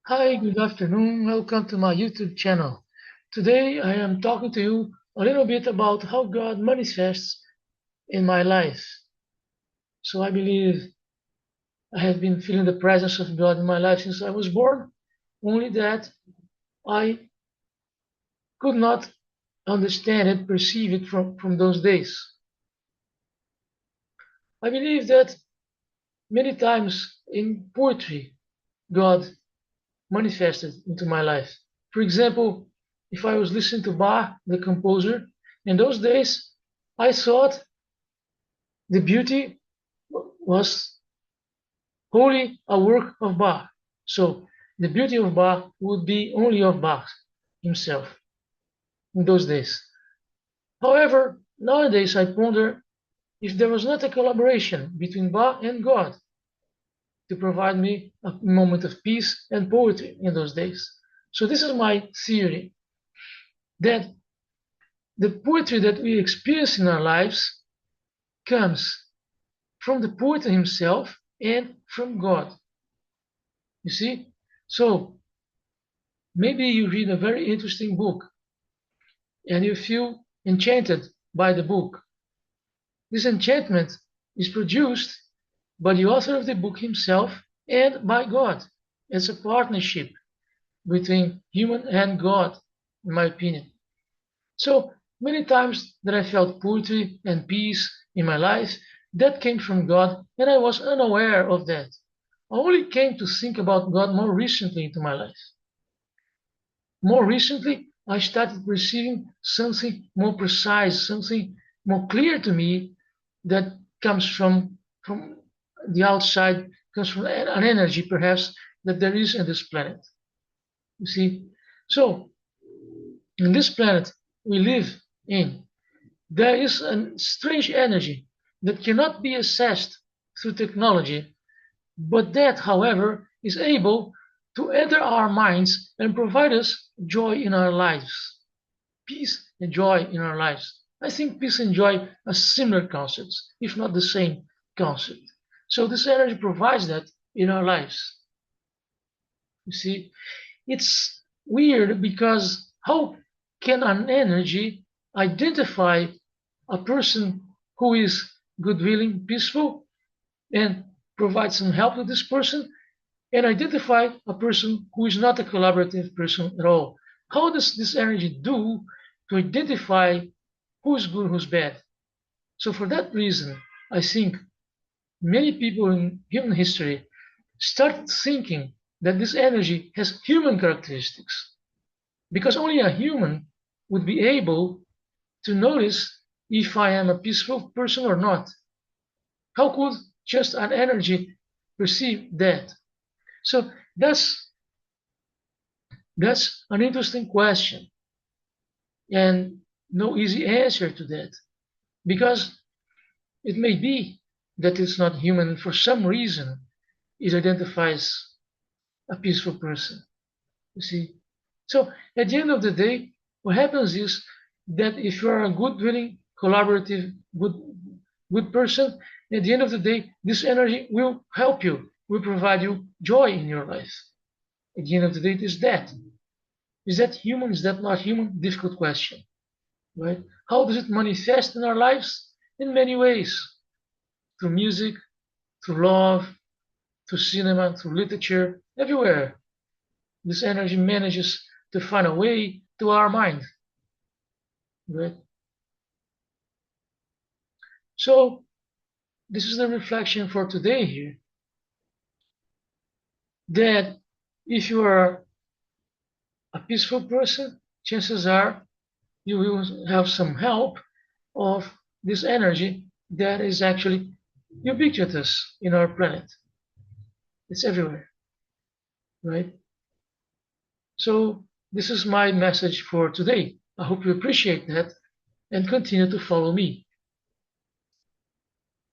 Hi, good afternoon. Welcome to my YouTube channel. Today I am talking to you a little bit about how God manifests in my life. So I believe I have been feeling the presence of God in my life since I was born, only that I could not understand and perceive it from those days. I believe that many times in poetry, God manifested into my life. For example, if I was listening to Bach, the composer, in those days, I thought the beauty was wholly a work of Bach. So the beauty of Bach would be only of Bach himself in those days. However, nowadays I ponder if there was not a collaboration between Bach and God to provide me a moment of peace and poetry in those days. So this is my theory that the poetry that we experience in our lives comes from the poet himself and from God. You see? So maybe you read a very interesting book and you feel enchanted by the book. This enchantment is produced by the author of the book himself and by God. It's a partnership between human and God, in my opinion. So many times that I felt poetry and peace in my life, that came from God, and I was unaware of that. I only came to think about God more recently into my life. More recently, I started perceiving something more precise, something more clear to me that comes from the outside, comes from an energy perhaps that there is in this planet. You see? So in this planet we live in, there is a strange energy that cannot be assessed through technology, but that, however, is able to enter our minds and provide us joy in our lives, peace and joy in our lives. I think peace and joy are similar concepts, if not the same concept. So this energy provides that in our lives. You see, it's weird because how can an energy identify a person who is good-willing, peaceful, and provide some help to this person, and identify a person who is not a collaborative person at all? How does this energy do to identify who's good, who's bad? So for that reason, I think many people in human history started thinking that this energy has human characteristics, because only a human would be able to notice if I am a peaceful person or not. How could just an energy perceive that? So that's an interesting question, and no easy answer to that, because it may be that it's not human, and for some reason it identifies a peaceful person. You see? So at the end of the day, what happens is that if you are a good, willing, collaborative, good person, at the end of the day, this energy will help you, will provide you joy in your life. At the end of the day, it is that. Is that human? Is that not human? Difficult question, right? How does it manifest in our lives? In many ways. Through music, through love, through cinema, through literature, everywhere. This energy manages to find a way to our mind, right? So this is the reflection for today here, that if you are a peaceful person, chances are you will have some help of this energy that is actually ubiquitous in our planet. It's everywhere, right? So this is my message for today. I hope you appreciate that and continue to follow me.